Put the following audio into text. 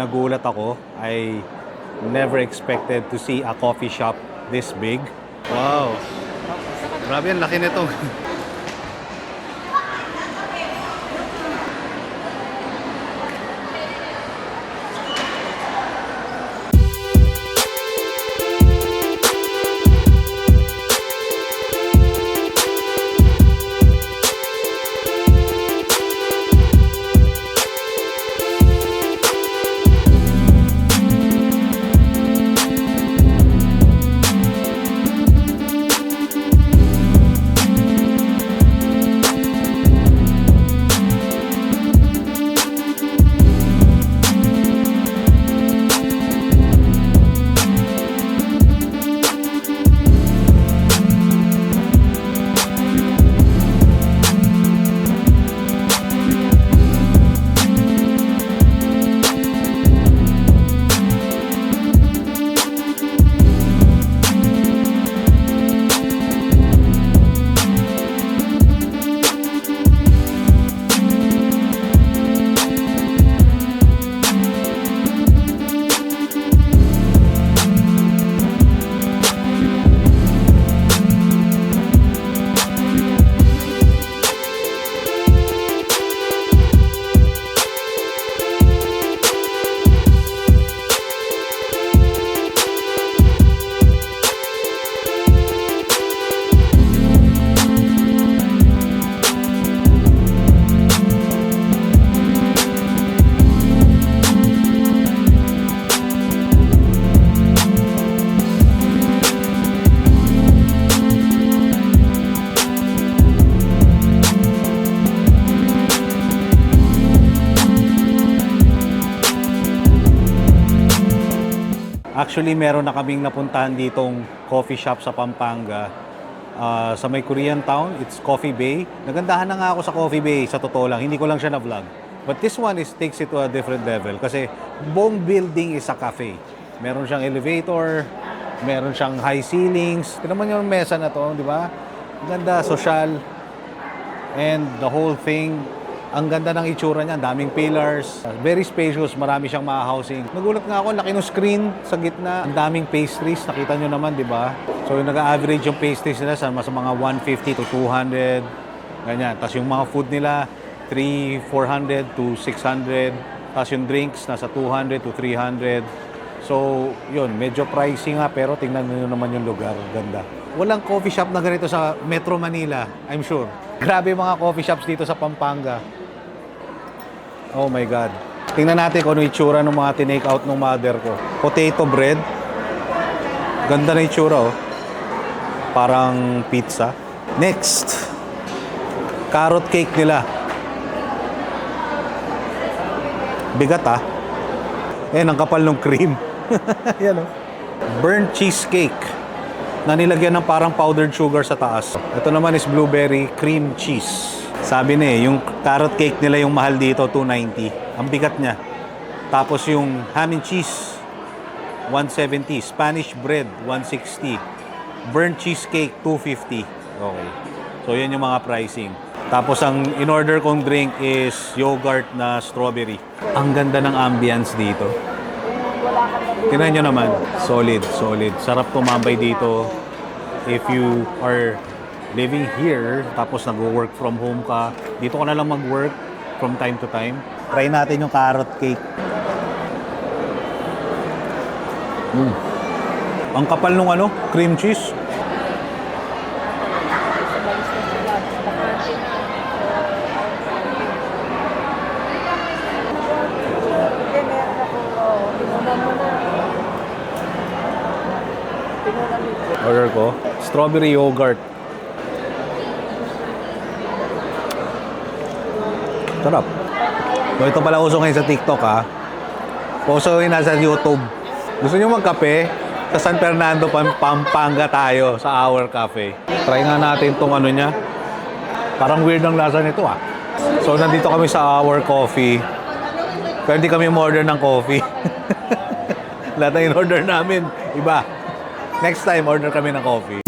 nagulat ako. I never expected to see a coffee shop this big. Wow! Grabe, ang laki nito. Actually, meron na kaming napuntahan ditong coffee shop sa Pampanga. Sa may Korean Town, it's Coffee Bay. Nagandahan na nga ako sa Coffee Bay, sa totoo lang. Hindi ko lang siya na-vlog. But this one takes it to a different level kasi buong building is a cafe. Meron siyang elevator, meron siyang high ceilings. Tignan mo yung mesa na to, di ba? Ang ganda, social. And the whole thing, ang ganda ng itsura niya, daming pillars, very spacious, marami siyang ma-housing. Nagulat nga ako, laki ng screen sa gitna, ang daming pastries, nakita nyo naman, di ba? So yung nag-average yung pastries nila sa mga 150 to 200, ganyan. Tapos yung mga food nila, 400 to 600. Tapos yung drinks, nasa 200 to 300. So yun, medyo pricey nga, pero tingnan nyo naman yung lugar, ganda. Walang coffee shop na ganito sa Metro Manila, I'm sure. Grabe mga coffee shops dito sa Pampanga. Oh my God. Tingnan natin kung ano itsura ng mga tinake out ng mother ko. Potato bread. Ganda na itsura, oh. Parang pizza. Next. Carrot cake nila. Bigat, ah. Ang kapal ng cream. Yan, oh. Burnt cheesecake na nilagyan ng parang powdered sugar sa taas. Ito naman is blueberry cream cheese. Sabi na yung carrot cake nila yung mahal dito, $290. Ang bigat niya. Tapos yung ham and cheese, $170. Spanish bread, $160. Burnt cheesecake, $250. Okay. So, yan yung mga pricing. Tapos, ang in-order kong drink is yogurt na strawberry. Ang ganda ng ambience dito. Tingnan nyo naman. Solid, solid. Sarap tumambay dito. If you are living here, tapos nag-work from home ka, dito ka na lang mag-work from time to time. Try natin yung carrot cake. Ang kapal nung cream cheese. Order ko, strawberry yogurt. Sarap. So, ito pala uso ngayon sa TikTok, ha. Uso yung nasa YouTube. Gusto nyo magkape? Sa San Fernando, Pampanga tayo sa Our Cafe. Try nga natin itong niya. Parang weird ang lasa nito, ah. So, nandito kami sa Our Coffee. Pero hindi kami order ng coffee. Lahat na in-order namin, iba. Next time, order kami ng coffee.